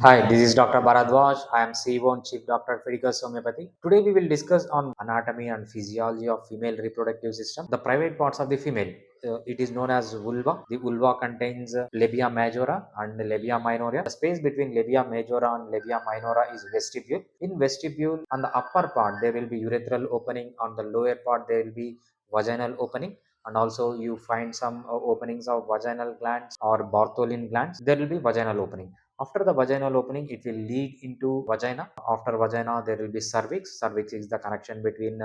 Hi, this is Dr. Bharadwaz. I am CEO and Chief Doctor at Fidicus Homeopathy. Today we will discuss on anatomy and physiology of female reproductive system. The private parts of the female. It is known as vulva. The vulva contains labia majora and labia minora. The space between labia majora and labia minora is vestibule. In vestibule, on the upper part there will be urethral opening. On the lower part there will be vaginal opening. And also you find some openings of vaginal glands or Bartholin glands. There will be vaginal opening. After the vaginal opening, it will lead into vagina. After vagina, there will be cervix. Cervix is the connection between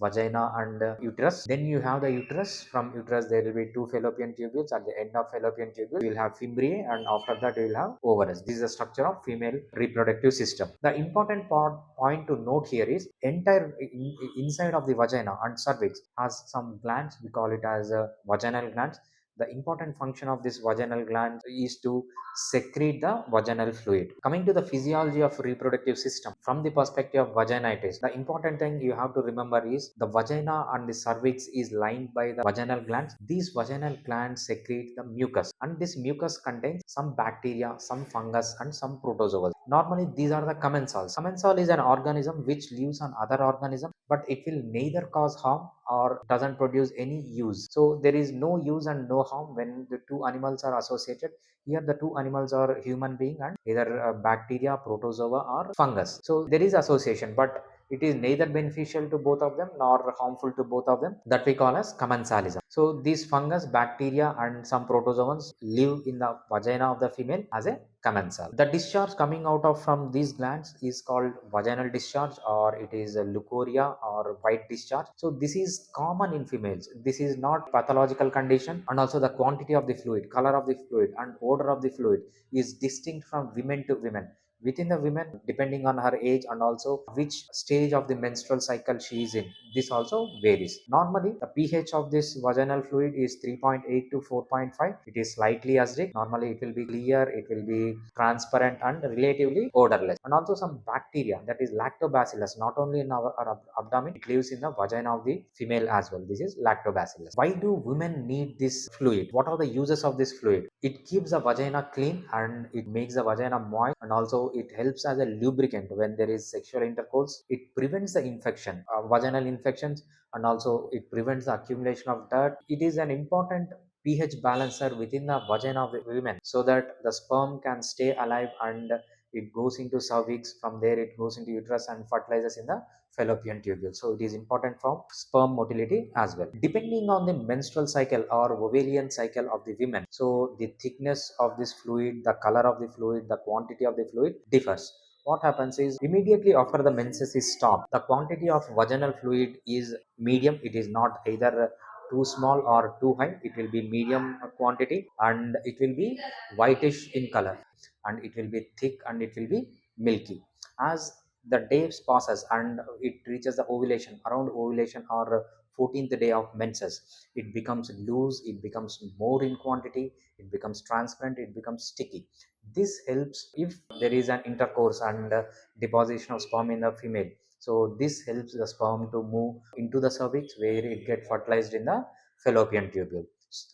vagina and uterus. Then you have the uterus. From uterus, there will be two fallopian tubules. At the end of fallopian tubule, you will have fimbriae, and after that, you will have ovaries. This is the structure of female reproductive system. The important point to note here is inside of the vagina and cervix has some glands. We call it as vaginal glands. The important function of this vaginal gland is to secrete the vaginal fluid. Coming to the physiology of reproductive system from the perspective of vaginitis, the important thing you have to remember is the vagina and the cervix is lined by the vaginal glands. These vaginal glands secrete the mucus, and this mucus contains some bacteria, some fungus, and some protozoa. Normally these are the commensals. Commensal is an organism which lives on other organism, but it will neither cause harm or doesn't produce any use. So there is no use and no harm when the two animals are associated. Here the two animals are human being and either bacteria, protozoa, or fungus. So there is association, but it is neither beneficial to both of them nor harmful to both of them. That we call as commensalism. So these fungus, bacteria, and some protozoans live in the vagina of the female as a commensal. The discharge coming out of from these glands is called vaginal discharge, or it is a leukorrhea or white discharge. So this is common in females. This is not pathological condition, and also the quantity of the fluid, color of the fluid, and odor of the fluid is distinct from women to women. Within the women, depending on her age and also which stage of the menstrual cycle she is in, this also varies. Normally the pH of this vaginal fluid is 3.8 to 4.5. It is slightly acidic. Normally it will be clear, it will be transparent and relatively odorless. And also some bacteria, that is lactobacillus, not only in our abdomen, it lives in the vagina of the female as well. This is lactobacillus. Why do women need this fluid? What are the uses of this fluid? It keeps the vagina clean and it makes the vagina moist, and also it helps as a lubricant when there is sexual intercourse. It prevents the infection, vaginal infections, and also it prevents the accumulation of dirt. It is an important pH balancer within the vagina of the women so that the sperm can stay alive and it goes into cervix. From there it goes into uterus and fertilizes in the fallopian tubule. So it is important for sperm motility as well. Depending on the menstrual cycle or ovarian cycle of the women, so the thickness of this fluid, the color of the fluid, the quantity of the fluid differs. What happens is immediately after the menses is stopped, the quantity of vaginal fluid is medium. It is not either too small or too high. It will be medium quantity, and it will be whitish in color, and it will be thick, and it will be milky. As the days passes and it reaches the ovulation, around ovulation or 14th day of menses, it becomes loose, it becomes more in quantity, it becomes transparent, it becomes sticky. This helps if there is an intercourse and deposition of sperm in the female. So this helps the sperm to move into the cervix where it get fertilized in the fallopian tubule.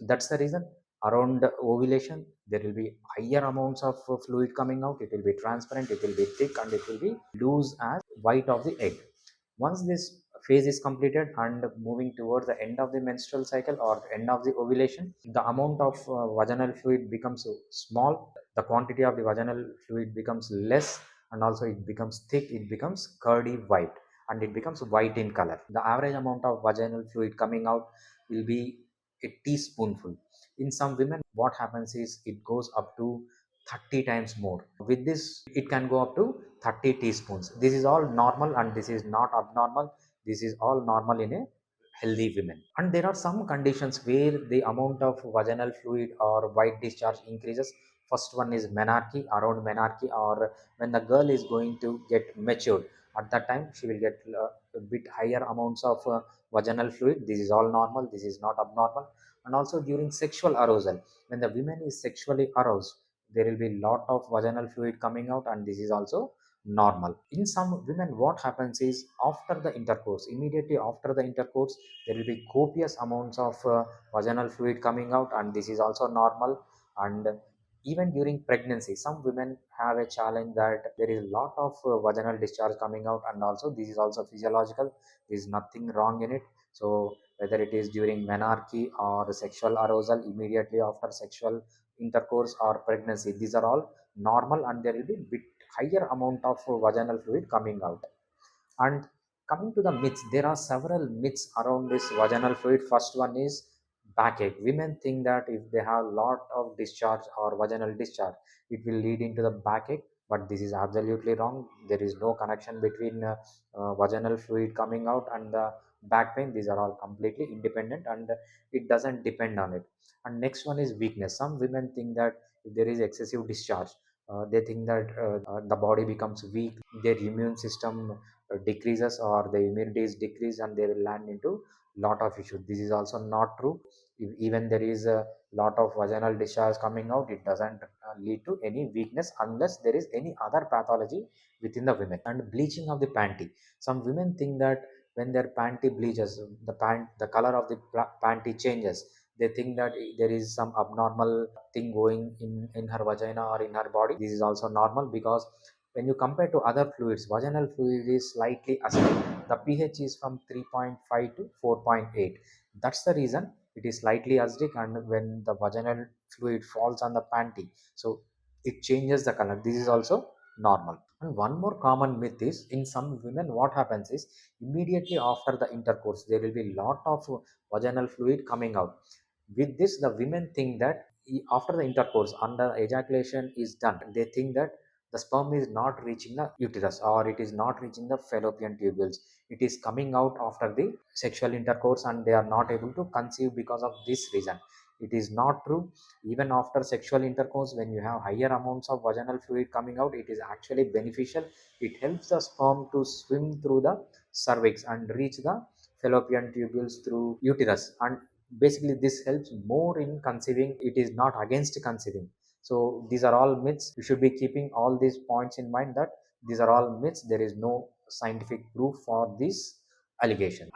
That's the reason around ovulation there will be higher amounts of fluid coming out. It will be transparent, it will be thick, and it will be loose as white of the egg. Once this phase is completed and moving towards the end of the menstrual cycle or end of the ovulation, the amount of vaginal fluid becomes small, the quantity of the vaginal fluid becomes less, and also it becomes thick, it becomes curdy white, and it becomes white in color. The average amount of vaginal fluid coming out will be a teaspoonful. In some women, what happens is it goes up to 30 times more. With this, it can go up to 30 teaspoons. This is all normal and this is not abnormal. This is all normal in a healthy women. And there are some conditions where the amount of vaginal fluid or white discharge increases. First one is menarche, around menarche, or when the girl is going to get matured. At that time, she will get a bit higher amounts of vaginal fluid. This is all normal. This is not abnormal. And also during sexual arousal, when the woman is sexually aroused, there will be lot of vaginal fluid coming out, and this is also normal. In some women, what happens is after the intercourse, immediately after the intercourse, there will be copious amounts of vaginal fluid coming out, and this is also normal. And Even during pregnancy, some women have a challenge that there is a lot of vaginal discharge coming out, and also this is also physiological. There is nothing wrong in it. So whether it is during menarche or sexual arousal immediately after sexual intercourse or pregnancy, these are all normal, and there will be bit higher amount of vaginal fluid coming out. And coming to the myths, there are several myths around this vaginal fluid. First one is backache. Women think that if they have lot of discharge or vaginal discharge, it will lead into the backache, but this is absolutely wrong. There is no connection between vaginal fluid coming out and the back pain. These are all completely independent, and it doesn't depend on it. And next one is weakness. Some women think that if there is excessive discharge, they think that the body becomes weak, their immune system decreases, or the immunity is decreased, and they will land into lot of issues. This is also not true. If even there is a lot of vaginal discharge coming out, it doesn't lead to any weakness unless there is any other pathology within the women. And bleaching of the panty, some women think that when their panty bleaches, the color of the panty changes, they think that there is some abnormal thing going in her vagina or in her body. This is also normal, because when you compare to other fluids, vaginal fluid is slightly acidic. The pH is from 3.5 to 4.8. That's the reason it is slightly acidic, and when the vaginal fluid falls on the panty, so it changes the color. This is also normal. And one more common myth is, in some women, what happens is immediately after the intercourse, there will be lot of vaginal fluid coming out. With this, the women think that after the intercourse, under ejaculation is done, they think that the sperm is not reaching the uterus, or it is not reaching the fallopian tubules. It is coming out after the sexual intercourse, and they are not able to conceive because of this reason. It is not true. Even after sexual intercourse, when you have higher amounts of vaginal fluid coming out, it is actually beneficial. It helps the sperm to swim through the cervix and reach the fallopian tubules through uterus, and basically this helps more in conceiving. It is not against conceiving. So these are all myths. You should be keeping all these points in mind, that these are all myths. There is no scientific proof for this allegation.